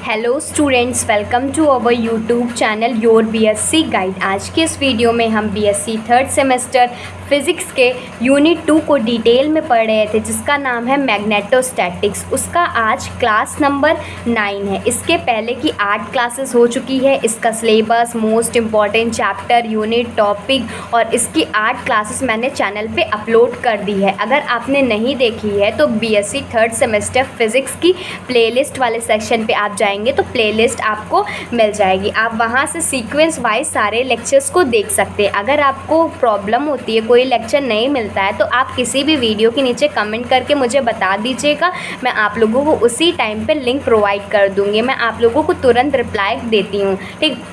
Hello students, welcome to our YouTube channel your BSc guide. आज के इस video में हम बीएससी थर्ड सेमेस्टर फिज़िक्स के यूनिट 2 को डिटेल में पढ़ रहे थे, जिसका नाम है मैग्नेटोस्टैटिक्स। उसका आज क्लास नंबर 9 है। इसके पहले की 8 क्लासेस हो चुकी है। इसका syllabus, most important chapter, unit, topic और इसकी 8 क्लासेस मैंने चैनल पे अपलोड कर दी है। अगर आपने नहीं देखी है तो बीएससी थर्ड सेमेस्टर फिज़िक्स की प्लेलिस्ट वाले सेक्शन पे आप जाएंगे तो प्लेलिस्ट आपको मिल जाएगी। आप वहाँ से सीक्वेंस वाइज सारे लेक्चर्स को देख सकते हैं। अगर आपको प्रॉब्लम होती है, कोई लेक्चर नहीं मिलता है, तो आप किसी भी वीडियो के नीचे कमेंट करके मुझे बता दीजिएगा। मैं आप लोगों को उसी टाइम पे लिंक प्रोवाइड कर दूँगी। मैं आप लोगों को तुरंत रिप्लाई देती हूँ, ठीक।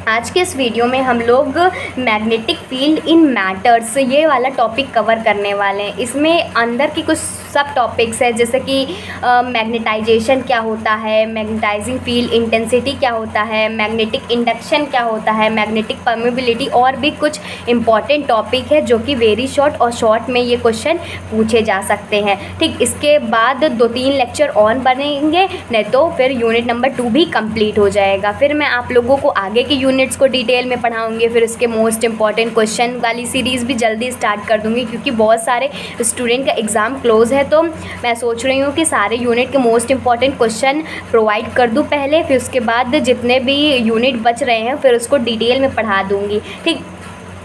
आज के इस वीडियो में हम लोग मैग्नेटिक फील्ड इन मैटर्स ये वाला टॉपिक कवर करने वाले हैं। इसमें अंदर की कुछ सब टॉपिक्स है, जैसे कि मैग्नेटाइजेशन क्या होता है, मैग्नेटाइजिंग फील्ड इंटेंसिटी क्या होता है, मैग्नेटिक इंडक्शन क्या होता है, मैग्नेटिक परमेबिलिटी और भी कुछ इंपॉर्टेंट टॉपिक है जो कि वेरी शॉर्ट और शॉर्ट में ये क्वेश्चन पूछे जा सकते हैं, ठीक। इसके बाद 2-3 लेक्चर ऑन बनेंगे, नहीं तो फिर यूनिट नंबर 2 भी कंप्लीट हो जाएगा। फिर मैं आप लोगों को आगे के यूनिट्स को डिटेल में पढ़ाऊंगी। फिर इसके मोस्ट इंपॉर्टेंट क्वेश्चन वाली सीरीज़ भी जल्दी स्टार्ट कर दूंगी, क्योंकि बहुत सारे स्टूडेंट का एग्ज़ाम क्लोज़ है, तो मैं सोच रही हूँ कि सारे यूनिट के मोस्ट इंपॉर्टेंट क्वेश्चन प्रोवाइड कर दूँ पहले। फिर उसके बाद जितने भी यूनिट बच रहे हैं फिर उसको डिटेल में पढ़ा दूँगी, ठीक।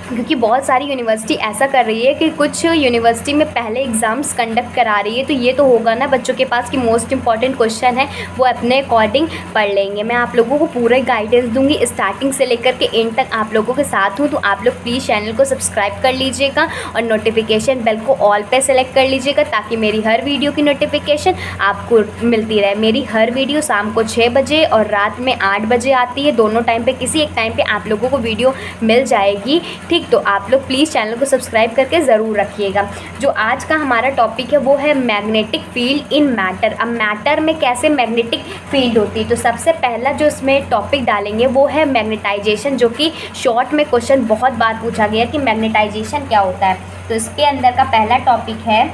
क्योंकि बहुत सारी यूनिवर्सिटी ऐसा कर रही है कि कुछ यूनिवर्सिटी में पहले एग्ज़ाम्स कंडक्ट करा रही है, तो ये तो होगा ना बच्चों के पास कि मोस्ट इंपॉर्टेंट क्वेश्चन है वो अपने अकॉर्डिंग पढ़ लेंगे। मैं आप लोगों को पूरे गाइडेंस दूंगी, स्टार्टिंग से लेकर के एंड तक आप लोगों के साथ हूँ। तो आप लोग प्लीज़ चैनल को सब्सक्राइब कर लीजिएगा और नोटिफिकेशन बेल को ऑल पे सेलेक्ट कर लीजिएगा, ताकि मेरी हर वीडियो की नोटिफिकेशन आपको मिलती रहे। मेरी हर वीडियो शाम को 6 बजे और रात में 8 बजे आती है। दोनों टाइम पर किसी एक टाइम पर आप लोगों को वीडियो मिल जाएगी, ठीक। तो आप लोग प्लीज़ चैनल को सब्सक्राइब करके ज़रूर रखिएगा। जो आज का हमारा टॉपिक है वो है मैग्नेटिक फील्ड इन मैटर। अब मैटर में कैसे मैग्नेटिक फील्ड होती है, तो सबसे पहला जो इसमें टॉपिक डालेंगे वो है मैग्नेटाइजेशन, जो कि शॉर्ट में क्वेश्चन बहुत बार पूछा गया कि मैग्नेटाइजेशन क्या होता है। तो इसके अंदर का पहला टॉपिक है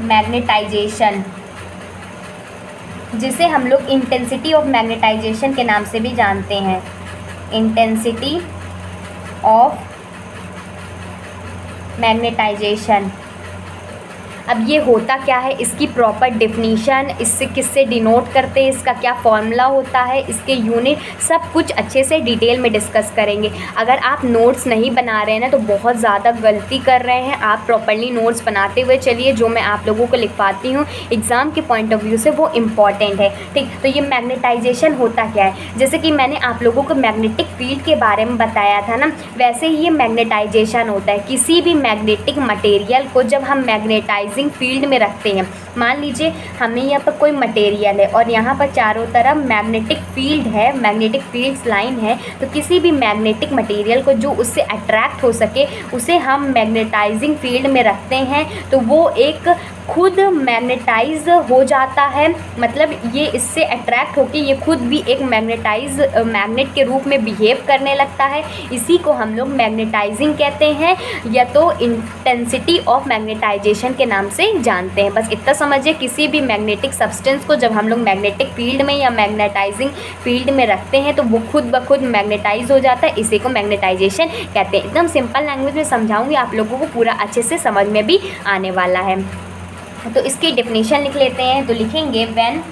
मैग्नेटाइजेशन, जिसे हम लोग इंटेंसिटी ऑफ मैग्नेटाइजेशन के नाम से भी जानते हैं। Intensity of magnetization. अब ये होता क्या है, इसकी प्रॉपर डेफिनीशन, इससे किससे डिनोट करते हैं, इसका क्या फॉर्मूला होता है, इसके यूनिट, सब कुछ अच्छे से डिटेल में डिस्कस करेंगे। अगर आप नोट्स नहीं बना रहे हैं ना तो बहुत ज़्यादा गलती कर रहे हैं। आप प्रॉपर्ली नोट्स बनाते हुए चलिए, जो मैं आप लोगों को लिखवाती हूँ एग्ज़ाम के पॉइंट ऑफ व्यू से वो इम्पॉर्टेंट है, ठीक। तो ये मैग्नेटाइजेशन होता क्या है, जैसे कि मैंने आप लोगों को मैग्नेटिक फील्ड के बारे में बताया था ना, वैसे ही ये मैग्नेटाइजेशन होता है। किसी भी मैग्नेटिक मटेरियल को जब हम मैग्नेटाइज फील्ड में रखते हैं, मान लीजिए हमें यहाँ पर कोई मटेरियल है और यहाँ पर चारों तरफ मैग्नेटिक फील्ड है, मैग्नेटिक फील्ड लाइन है, तो किसी भी मैग्नेटिक मटेरियल को जो उससे अट्रैक्ट हो सके उसे हम मैग्नेटाइजिंग फील्ड में रखते हैं, तो वो एक खुद मैग्नेटाइज हो जाता है। मतलब ये इससे अट्रैक्ट होकर ये खुद भी एक मैग्नेट के रूप में बिहेव करने लगता है। इसी को हम लोग मैग्नेटाइजिंग कहते हैं, या तो इंटेंसिटी ऑफ मैग्नेटाइजेशन के नाम से जानते हैं। बस इतना समझिए, किसी भी मैग्नेटिक सब्सटेंस को जब हम लोग मैग्नेटिक फील्ड में या मैग्नेटाइजिंग फील्ड में रखते हैं तो वो खुद ब खुद मैग्नेटाइज हो जाता है। इसी को मैग्नेटाइजेशन कहते हैं। एकदम सिंपल लैंग्वेज में समझाऊंगी, आप लोगों को पूरा अच्छे से समझ में भी आने वाला है। तो इसकी डेफिनेशन लिख लेते हैं। तो लिखेंगे when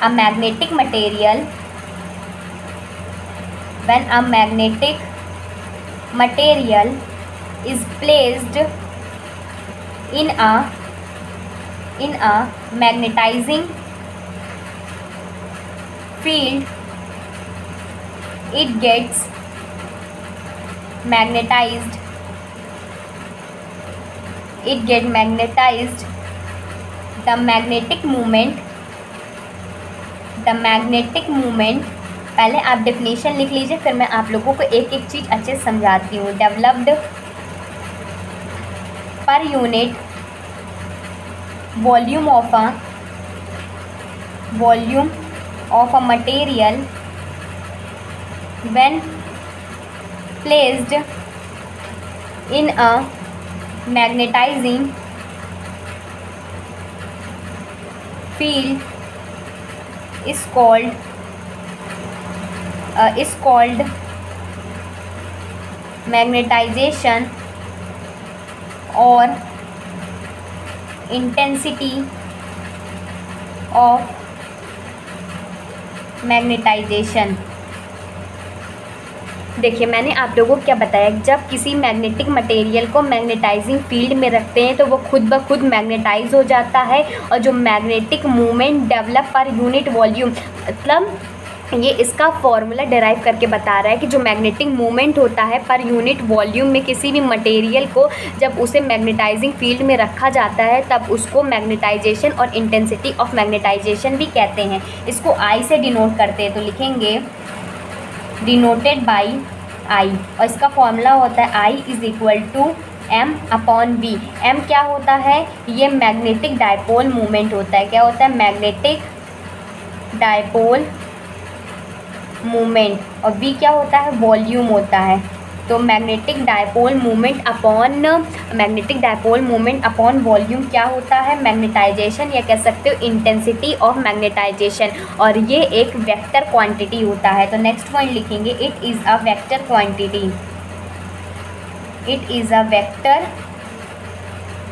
a magnetic material, when a magnetic material is placed in a magnetizing field, it gets magnetized. The magnetic moment, पहले आप डेफिनेशन लिख लीजिए, फिर मैं आप लोगों को एक एक चीज़ अच्छे से समझाती हूँ। Developed per unit volume of a material when placed in a magnetizing field is called magnetization or intensity of magnetization। देखिए मैंने आप लोगों को क्या बताया, जब किसी मैग्नेटिक मटेरियल को मैग्नेटाइजिंग फील्ड में रखते हैं तो वो खुद ब खुद मैग्नेटाइज हो जाता है और जो magnetic movement develop per unit volume, मतलब ये इसका फॉर्मूला डिराइव करके बता रहा है कि जो मैग्नेटिक मूवमेंट होता है पर यूनिट वॉल्यूम में किसी भी मटेरियल को जब उसे मैग्नेटाइजिंग फील्ड में रखा जाता है तब उसको मैग्नेटाइजेशन और इंटेंसिटी ऑफ मैग्नेटाइजेशन भी कहते हैं। इसको आई से डिनोट करते हैं तो लिखेंगे डिनोटेड बाई आई, और इसका फॉर्मूला होता है I is equal to M upon V. M क्या होता है, ये मैग्नेटिक डायपोल मूवमेंट होता है। क्या होता है, मैग्नेटिक डायपोल मूवमेंट, और वी क्या होता है, वॉल्यूम होता है। तो magnetic dipole movement upon volume क्या होता है, मैग्नेटाइजेशन, या कह सकते हो इंटेंसिटी ऑफ मैग्नेटाइजेशन, और ये एक वेक्टर क्वांटिटी होता है। तो नेक्स्ट पॉइंट लिखेंगे it is a vector quantity. It is a vector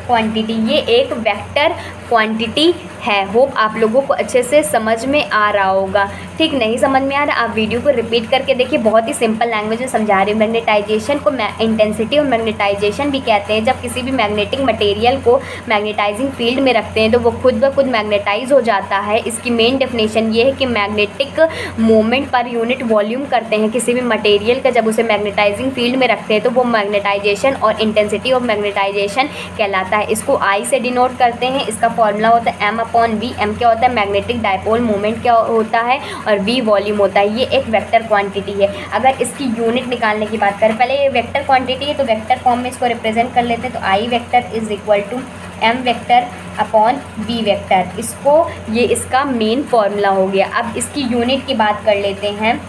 quantity, ये एक वेक्टर क्वांटिटी है। होप आप लोगों को अच्छे से समझ में आ रहा होगा। ठीक नहीं समझ में आ रहा, आप वीडियो को रिपीट करके देखिए, बहुत ही सिंपल लैंग्वेज में समझा रही हूँ। मैग्नेटाइजेशन को इंटेंसिटी और मैग्नेटाइजेशन भी कहते हैं। जब किसी भी मैग्नेटिक मटेरियल को मैग्नेटाइजिंग फील्ड में रखते हैं तो वो खुद ब खुद मैग्नेटाइज हो जाता है। इसकी मेन डेफिनेशन ये है कि magnetic movement per unit volume करते हैं किसी भी मटेरियल का, जब उसे मैग्नेटाइजिंग फील्ड में रखते हैं तो वो मैग्नेटाइजेशन और इंटेंसिटी ऑफ मैग्नेटाइजेशन कहलाता है। इसको आई से डिनोट करते हैं। इसका फॉर्मूला होता है एम अपॉन वी। एम क्या होता है, मैग्नेटिक डायपोल मूवमेंट क्या होता है, और वी वॉल्यूम होता है। ये एक वेक्टर क्वांटिटी है। अगर इसकी यूनिट निकालने की बात करें, पहले ये वेक्टर क्वांटिटी है तो वेक्टर फॉर्म में इसको रिप्रेजेंट कर लेते हैं। तो I vector is equal to M vector upon V vector. इसको ये इसका मेन फॉर्मूला हो गया। अब इसकी यूनिट की बात कर लेते हैं,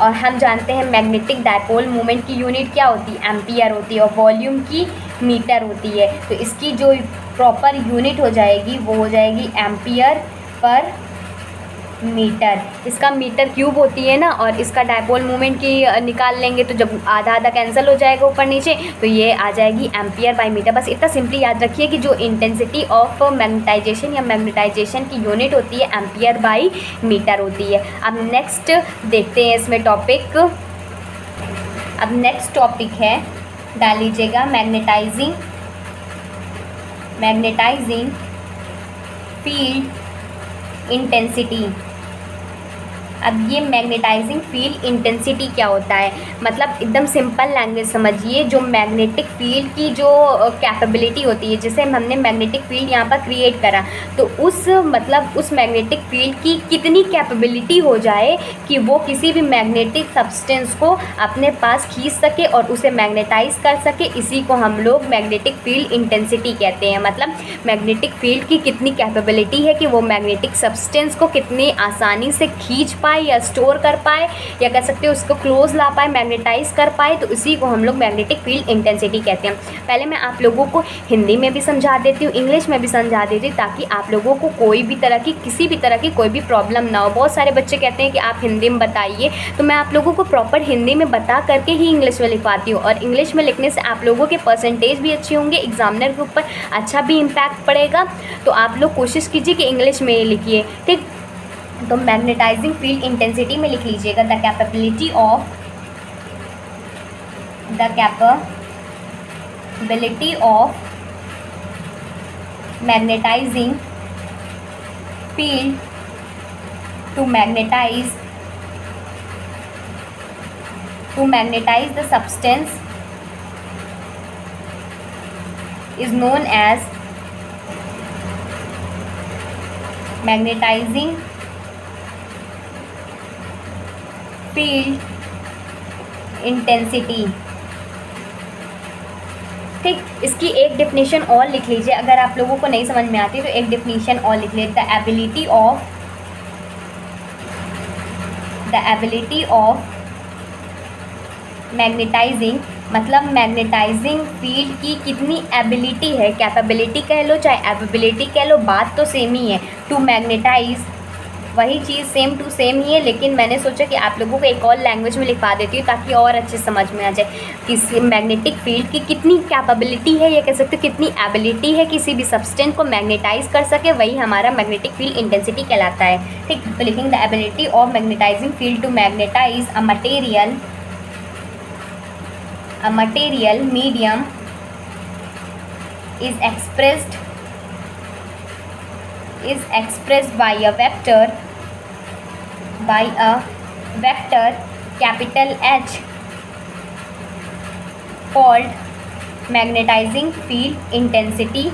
और हम जानते हैं मैग्नेटिक डायपोल मूवमेंट की यूनिट क्या होती है, एम्पियर होती है, और वॉल्यूम की मीटर होती है। तो इसकी जो प्रॉपर यूनिट हो जाएगी वो हो जाएगी एम्पियर पर मीटर। इसका मीटर क्यूब होती है ना, और इसका डायपोल मूवमेंट की निकाल लेंगे तो जब आधा आधा कैंसिल हो जाएगा ऊपर नीचे, तो ये आ जाएगी एम्पियर बाई मीटर। बस इतना सिंपली याद रखिए कि जो इंटेंसिटी ऑफ मैग्नेटाइजेशन या मैग्नेटाइजेशन की यूनिट होती है एम्पियर बाई मीटर होती है। अब नेक्स्ट देखते हैं इसमें टॉपिक। अब नेक्स्ट टॉपिक है, डाल लीजिएगा मैग्नेटाइजिंग फील्ड इंटेंसिटी। अब ये मैग्नेटाइजिंग फील्ड इंटेंसिटी क्या होता है, मतलब एकदम सिंपल लैंग्वेज समझिए। जो मैग्नेटिक फील्ड की जो कैपेबिलिटी होती है, जैसे हमने मैग्नेटिक फील्ड यहाँ पर क्रिएट करा, तो उस मैग्नेटिक फील्ड की कितनी कैपेबिलिटी हो जाए कि वो किसी भी मैग्नेटिक सब्सटेंस को अपने पास खींच सके और उसे मैग्नेटाइज कर सके, इसी को हम लोग मैग्नेटिक फील्ड इंटेंसिटी कहते हैं। मतलब मैग्नेटिक फील्ड की कितनी कैपेबिलिटी है कि वो मैग्नेटिक सब्सटेंस को कितनी आसानी से खींच पाए या स्टोर कर पाए, या कह सकते हो उसको क्लोज ला पाए, मैग्नेटाइज कर पाए, तो इसी को हम लोग मैग्नेटिक फील्ड इंटेंसिटी कहते हैं। पहले मैं आप लोगों को हिंदी में भी समझा देती हूँ, इंग्लिश में भी समझा देती हूँ, ताकि आप लोगों को कोई भी तरह की किसी भी तरह की कोई भी प्रॉब्लम ना हो। बहुत सारे बच्चे कहते हैं कि आप हिंदी में बताइए, तो मैं आप लोगों को प्रॉपर हिंदी में बता करके ही इंग्लिश में लिखवाती हूँ, और इंग्लिश में लिखने से आप लोगों के परसेंटेज भी अच्छे होंगे, एग्जामिनर के ऊपर अच्छा भी इम्पैक्ट पड़ेगा। तो आप लोग कोशिश कीजिए कि इंग्लिश में लिखिए, ठीक। तो मैग्नेटाइजिंग फील्ड इंटेंसिटी में लिख लीजिएगा the capability of magnetising field to magnetise the substance is known as magnetising field intensity. ठीक, इसकी एक डेफिनेशन और लिख लीजिए, अगर आप लोगों को नहीं समझ में आती तो एक डेफिनेशन और लिख लीजिए, द एबिलिटी ऑफ मैग्नेटाइजिंग, मतलब मैग्नेटाइजिंग फील्ड की कितनी एबिलिटी है, कैपेबिलिटी कह लो चाहे एबिलिटी कह लो, बात तो सेम ही है। टू मैग्नेटाइज वही चीज़ सेम टू सेम ही है, लेकिन मैंने सोचा कि आप लोगों को एक और लैंग्वेज में लिखवा देती हूँ ताकि और अच्छे समझ में आ जाए किसी मैग्नेटिक फील्ड की कितनी कैपेबिलिटी है, या कह सकते हो कितनी एबिलिटी है किसी भी सब्सटेंस को मैग्नेटाइज कर सके, वही हमारा मैग्नेटिक फील्ड इंटेंसिटी कहलाता है। ठीक, तो लिखेंगे the ability of magnetising field to magnetise a material medium is expressed by a vector capital H called magnetising field intensity.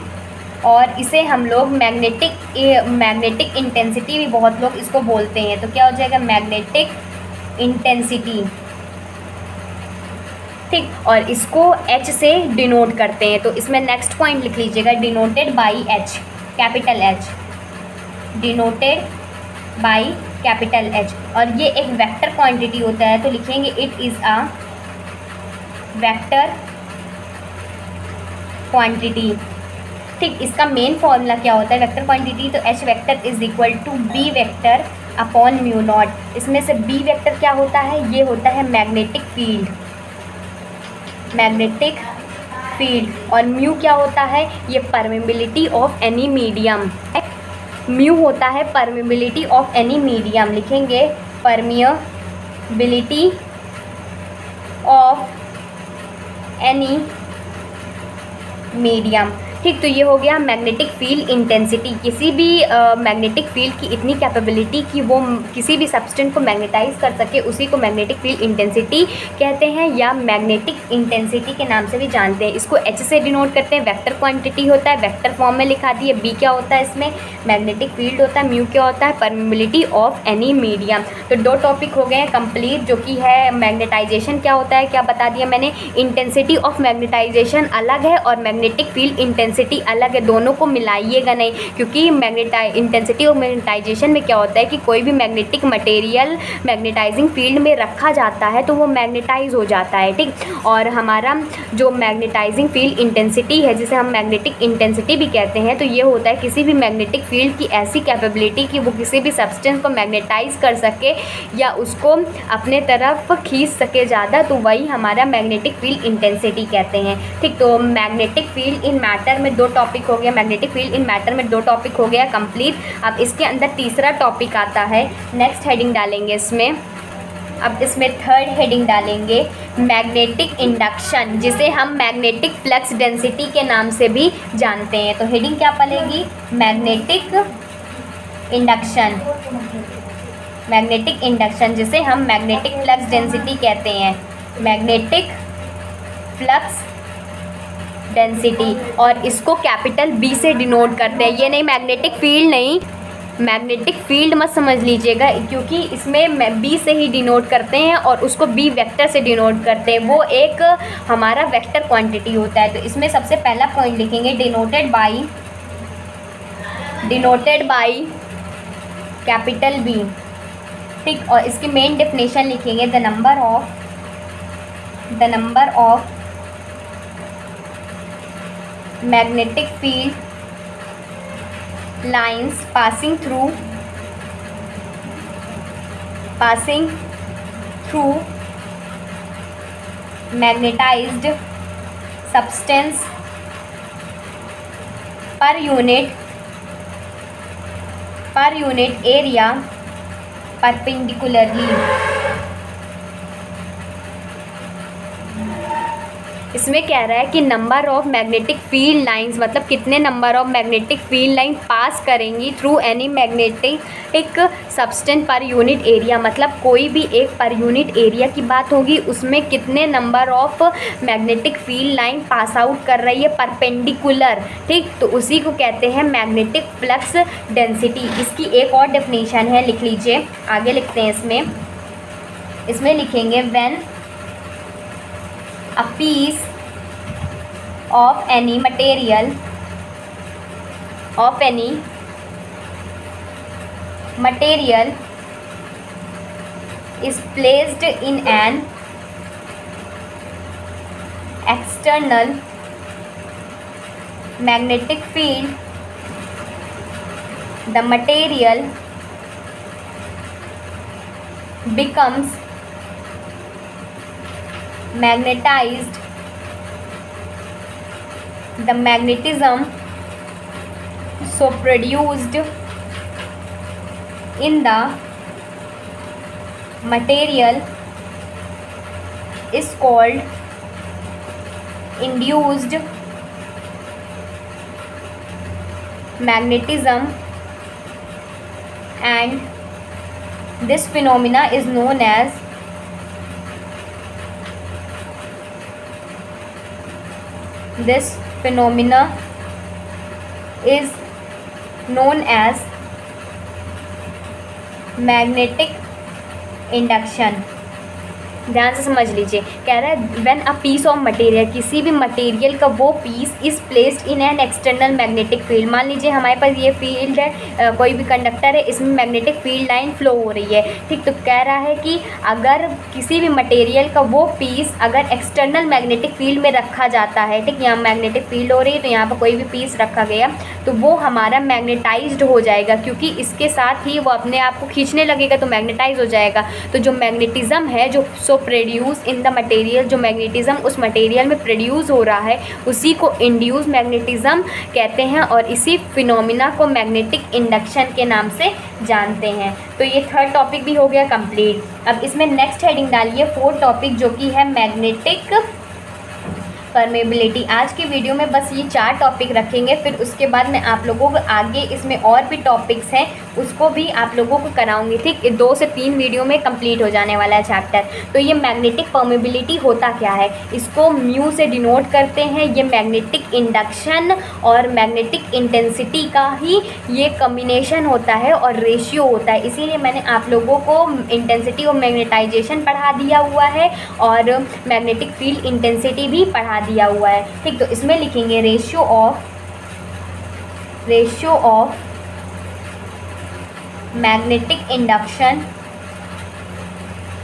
और इसे हम लोग मैग्नेटिक इंटेंसिटी भी बहुत लोग इसको बोलते हैं। तो क्या हो जाएगा, मैग्नेटिक इंटेंसिटी। ठीक, और इसको H से डिनोट करते हैं। तो इसमें नेक्स्ट पॉइंट लिख लीजिएगा, denoted by H, capital H, denoted by capital H। और ये एक वेक्टर क्वांटिटी होता है, तो लिखेंगे it is a vector quantity. ठीक, इसका मेन फॉर्मूला क्या होता है वेक्टर क्वांटिटी, तो H vector is equal to B vector upon mu naught. इसमें से B वेक्टर क्या होता है, ये होता है मैग्नेटिक फील्ड, और म्यू क्या होता है, ये permeability of any medium. Mu होता है परमेबिलिटी ऑफ एनी मीडियम, लिखेंगे परमिएबिलिटी ऑफ एनी मीडियम। ठीक, तो ये हो गया मैग्नेटिक फील्ड इंटेंसिटी। किसी भी मैग्नेटिक फील्ड की इतनी कैपेबिलिटी कि वो किसी भी सब्सटेंस को मैग्नेटाइज कर सके, उसी को मैग्नेटिक फील्ड इंटेंसिटी कहते हैं, या मैग्नेटिक इंटेंसिटी के नाम से भी जानते हैं। इसको H से डिनोट करते हैं, वेक्टर क्वांटिटी होता है, वेक्टर फॉर्म में लिखा दिए। B क्या होता है, इसमें मैग्नेटिक फील्ड होता है। म्यू क्या होता है, परमेबिलिटी ऑफ एनी मीडियम। तो 2 टॉपिक हो गए हैं कंप्लीट, जो कि है मैग्नेटाइजेशन क्या होता है, क्या बता दिया मैंने, इंटेंसिटी ऑफ मैग्नेटाइजेशन अलग है और मैग्नेटिक फील्ड इंटेंसिटी अलग है। दोनों को मिलाइएगा नहीं, क्योंकि इंटेंसिटी और मैग्नेटाइजेशन में क्या होता है कि कोई भी मैग्नेटिक मटेरियल मैग्नेटाइजिंग फील्ड में रखा जाता है तो वो मैग्नेटाइज हो जाता है। ठीक, और हमारा जो मैग्नेटाइजिंग फील्ड इंटेंसिटी है, जिसे हम मैग्नेटिक इंटेंसिटी भी कहते हैं, तो ये होता है किसी भी मैग्नेटिक फील्ड की ऐसी कैपेबिलिटी कि वो किसी भी सब्सटेंस को मैग्नेटाइज कर सके या उसको अपने तरफ खींच सके ज़्यादा, तो वही हमारा मैग्नेटिक फील्ड इंटेंसिटी कहते हैं। ठीक, तो मैग्नेटिक फील्ड इन मैटर में 2 टॉपिक हो गया, मैग्नेटिक फील्ड इन मैटर में 2 टॉपिक हो गया कंप्लीट। अब इसके अंदर तीसरा टॉपिक आता है, नेक्स्ट हेडिंग डालेंगे इसमें। अब इसमें थर्ड हेडिंग डालेंगे मैग्नेटिक इंडक्शन, जिसे हम मैग्नेटिक फ्लक्स डेंसिटी के नाम से भी जानते हैं। तो हेडिंग क्या पड़ेगी, मैग्नेटिक इंडक्शन, मैग्नेटिक इंडक्शन जिसे हम मैग्नेटिक फ्लक्स डेंसिटी कहते हैं, मैग्नेटिक फ्लक्स डेंसिटी। और इसको कैपिटल B से डिनोट करते हैं। ये नहीं मैग्नेटिक फील्ड नहीं, मैग्नेटिक फील्ड मत समझ लीजिएगा, क्योंकि इसमें B से ही डिनोट करते हैं और उसको B वेक्टर से डिनोट करते हैं। वो एक हमारा वेक्टर क्वांटिटी होता है। तो इसमें सबसे पहला पॉइंट लिखेंगे डिनोटेड बाई कैपिटल B। ठीक, और इसकी मेन डेफिनेशन लिखेंगे the number of magnetic field lines passing through magnetized substance per unit area perpendicularly। इसमें कह रहा है कि number of magnetic field lines, मतलब कितने number of magnetic field line pass करेंगी थ्रू एनी मैग्नेटिक सब्सटेंस पर यूनिट एरिया, मतलब कोई भी एक पर यूनिट एरिया की बात होगी, उसमें कितने number of magnetic field line pass out कर रही है परपेंडिकुलर। ठीक, तो उसी को कहते हैं मैग्नेटिक फ्लक्स डेंसिटी। इसकी एक और डेफिनेशन है, लिख लीजिए, आगे लिखते हैं इसमें लिखेंगे when a piece of any material is placed in an external magnetic field, the material becomes magnetized, the magnetism so produced in the material is called induced magnetism, and this phenomena is known as magnetic induction. ध्यान से समझ लीजिए, कह रहा है when a piece of material, किसी भी material का वो piece is placed in an external magnetic field. मान लीजिए हमारे पास ये फील्ड है, कोई भी कंडक्टर है, इसमें मैग्नेटिक फील्ड लाइन फ्लो हो रही है, ठीक। तो कह रहा है कि अगर किसी भी मटेरियल का वो पीस अगर एक्सटर्नल मैग्नेटिक फील्ड में रखा जाता है, ठीक, यहाँ मैग्नेटिक फील्ड हो रही है तो यहाँ पर कोई भी पीस रखा गया तो वो हमारा मैग्नेटाइज्ड हो जाएगा, क्योंकि इसके साथ ही वो अपने आप को खींचने लगेगा तो मैग्नेटाइज हो जाएगा। तो जो मैग्नेटिज्म है जो प्रोड्यूस इन द मटेरियल, जो मैग्नेटिज्म उस मटेरियल में प्रोड्यूस हो रहा है उसी को इंड्यूस मैग्नेटिज्म कहते हैं, और इसी फिनोमिना को मैग्नेटिक इंडक्शन के नाम से जानते हैं। तो ये थर्ड टॉपिक भी हो गया कंप्लीट। अब इसमें नेक्स्ट हेडिंग डालिए फोर्थ टॉपिक, जो कि है मैग्नेटिक परमेबिलिटी। आज की वीडियो में बस ये 4 टॉपिक रखेंगे, फिर उसके बाद मैं आप लोगों को आगे इसमें और भी टॉपिक्स हैं उसको भी आप लोगों को कराऊंगी, ठीक। 2 से 3 वीडियो में कंप्लीट हो जाने वाला है चैप्टर। तो ये मैग्नेटिक परमेबिलिटी होता क्या है, इसको म्यू से डिनोट करते हैं। ये मैग्नेटिक इंडक्शन और मैग्नेटिक इंटेंसिटी का ही ये कम्बिनेशन होता है और रेशियो होता है, इसीलिए मैंने आप लोगों को इंटेंसिटी और मैग्नेटाइजेशन पढ़ा दिया हुआ है और मैग्नेटिक फील्ड इंटेंसिटी भी पढ़ा दिया हुआ है, ठीक। तो इसमें लिखेंगे रेशियो ऑफ मैग्नेटिक इंडक्शन,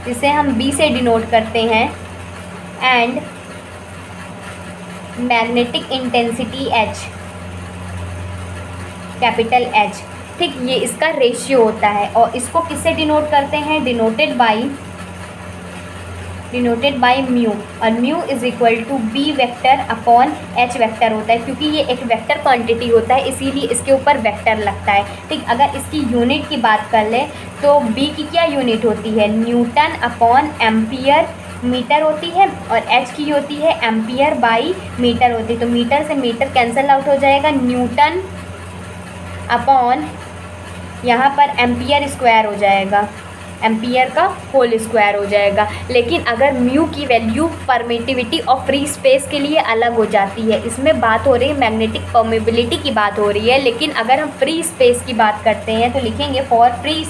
जिसे हम B से डिनोट करते हैं, and magnetic intensity H, capital H, ठीक। ये इसका रेशियो होता है और इसको किससे डिनोट करते हैं, डिनोटेड बाय म्यू, और mu is equal to B vector upon H vector होता है, क्योंकि ये एक वेक्टर क्वांटिटी होता है इसीलिए इसके ऊपर वेक्टर लगता है, ठीक। अगर इसकी यूनिट की बात कर ले तो बी की क्या यूनिट होती है, न्यूटन अपॉन एम्पियर मीटर होती है, और एच की होती है एम्पियर बाई मीटर होती है। तो मीटर से मीटर कैंसिल आउट हो जाएगा, न्यूटन अपॉन यहाँ पर एम्पियर स्क्वायर हो जाएगा, एम्पियर का होल स्क्वायर हो जाएगा। लेकिन अगर म्यू की वैल्यू परमिटिविटी और फ्री स्पेस के लिए अलग हो जाती है, इसमें बात हो रही है मैग्नेटिक परमेबिलिटी की बात हो रही है, लेकिन अगर हम फ्री स्पेस की बात करते हैं तो लिखेंगे फॉर फ्री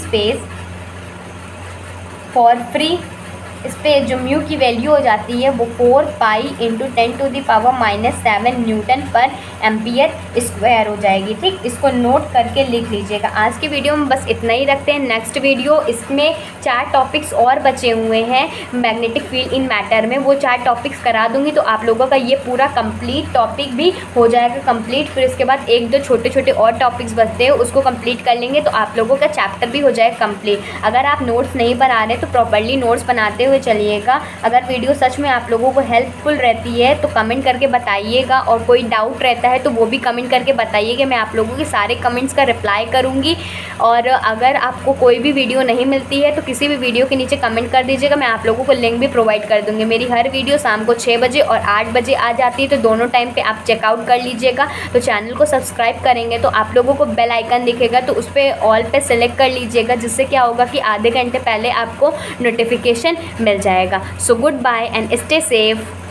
स्पेस जो म्यू की वैल्यू हो जाती है वो 4 पाई इंटू 10⁻⁻7 न्यूटन पर एम्पियर स्क्वायर हो जाएगी, ठीक। इसको नोट करके लिख लीजिएगा। आज की वीडियो में बस इतना ही रखते हैं। नेक्स्ट वीडियो इसमें 4 टॉपिक्स और बचे हुए हैं मैग्नेटिक फील्ड इन मैटर में, वो 4 टॉपिक्स करा दूंगी तो आप लोगों का ये पूरा कंप्लीट टॉपिक भी हो जाएगा कंप्लीट। फिर इसके बाद 1-2 छोटे और टॉपिक्स बचते हैं उसको कंप्लीट कर लेंगे तो आप लोगों का चैप्टर भी हो जाएगा कंप्लीट। अगर आप नोट्स नहीं बना रहे तो प्रॉपर्ली नोट्स बनाते हुए चलिएगा। अगर वीडियो सच में आप लोगों को हेल्पफुल रहती है तो कमेंट करके बताइएगा, और कोई डाउट रहता है तो वो भी कमेंट करके बताइएगा। मैं आप लोगों के सारे कमेंट्स का रिप्लाई करूँगी। और अगर आपको कोई भी वीडियो नहीं मिलती है तो किसी भी वीडियो के नीचे कमेंट कर दीजिएगा, मैं आप लोगों को लिंक भी प्रोवाइड कर दूँगी। मेरी हर वीडियो शाम को 6 बजे और 8 बजे आ जाती है, तो दोनों टाइम पर आप चेकआउट कर लीजिएगा। तो चैनल को सब्सक्राइब करेंगे तो आप लोगों को बेल आइकन दिखेगा, तो उस पर ऑल पे सेलेक्ट कर लीजिएगा, जिससे क्या होगा कि आधे घंटे पहले आपको नोटिफिकेशन मिल जाएगा। So goodbye and stay safe.